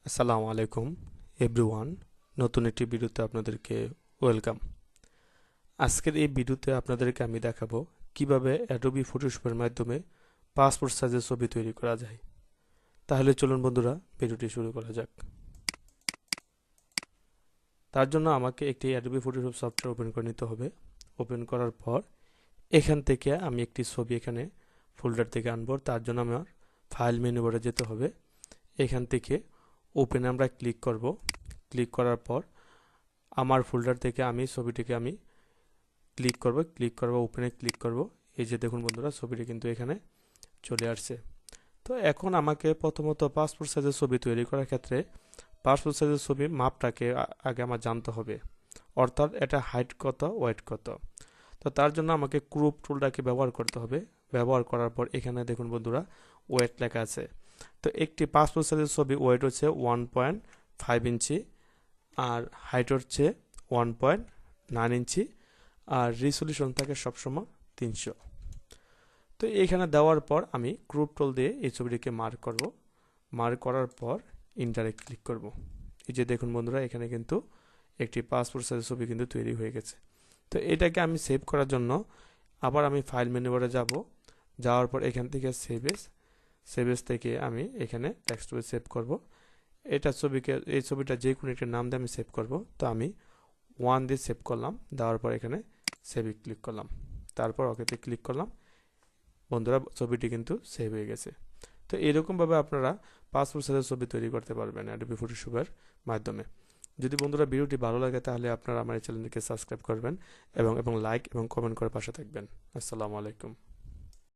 আসসালামু আলাইকুম এভরিওয়ান, নতুন একটি ভিডিওতে আপনাদেরকে ওয়েলকাম। আজকের এই ভিডিওতে আপনাদেরকে আমি দেখাবো কিভাবে অ্যাডোবি ফটোশপের মাধ্যমে পাসপোর্ট সাইজের ছবি তৈরি করা যায়। তাহলে চলুন বন্ধুরা, ভিডিওটি শুরু করা যাক। তার জন্য আমাকে একটি অ্যাডোবি ফটোশপ সফটওয়্যার ওপেন করে নিতে হবে। ওপেন করার পর এখান থেকে আমি একটি ছবি এখানে ফোল্ডার থেকে আনবো। তার জন্য আমার ফাইল মেনু বারে যেতে হবে। এখান থেকে ওপেন আমরা ক্লিক করব। ক্লিক করার পর আমার ফোল্ডার থেকে আমি ছবিটিকে ক্লিক করব ওপেনে ক্লিক করব। এই যে দেখুন বন্ধুরা, ছবিটি কিন্তু এখানে চলে আসছে। তো এখন আমাকে প্রথমত পাসপোর্ট সাইজের ছবি তৈরি করার ক্ষেত্রে পাসপোর্ট সাইজের ছবির মাপটাকে আগে আমার জানতে হবে, অর্থাৎ এটা হাইট কত, ওয়েট কত। তো তার জন্য আমাকে ক্রপ টুলটাকে ব্যবহার করতে হবে। ব্যবহার করার পর এখানে দেখুন বন্ধুরা, ওয়েট লেখা আছে। তো একটি পাসপোর্ট সাইজের ছবি ওয়েট হচ্ছে 1.5 ইঞ্চি, আর হাইট হচ্ছে 1.9 ইঞ্চি, আর রিসলিউশন থাকে সবসময় 300। তো এখানে দেওয়ার পর আমি ক্রপ টুল দিয়ে এই ছবিটিকে মার্ক করব। মার্ক করার পর ইন্টারে ক্লিক করব। এই যে দেখুন বন্ধুরা, এখানে কিন্তু একটি পাসপোর্ট সাইজের ছবি কিন্তু তৈরি হয়ে গেছে। তো এটাকে আমি সেভ করার জন্য আবার আমি ফাইল মেনু বারে যাব। যাওয়ার পর এখান থেকে সেভ এস থেকে আমি এখানে টেক্সট টুলে সেভ করব। এই ছবিটা যে কোনো একটা নাম দিয়ে আমি সেভ করব। তো আমি 1 দিয়ে সেভ করলাম। দেওয়ার পর এখানে সেভে ক্লিক করলাম, তারপর ওকেতে ক্লিক করলাম। বন্ধুরা, ছবিটি কিন্তু সেভ হয়ে গেছে। তো এরকমভাবে আপনারা পাসপোর্ট সাইজের ছবি তৈরি করতে পারবেন অ্যাডোবি ফটোশপের মাধ্যমে। যদি বন্ধুরা ভিডিওটি ভালো লাগে তাহলে আপনারা আমার এই চ্যানেলটিকে সাবস্ক্রাইব করবেন এবং লাইক এবং কমেন্ট করে পাশে থাকবেন। আসসালামু আলাইকুম।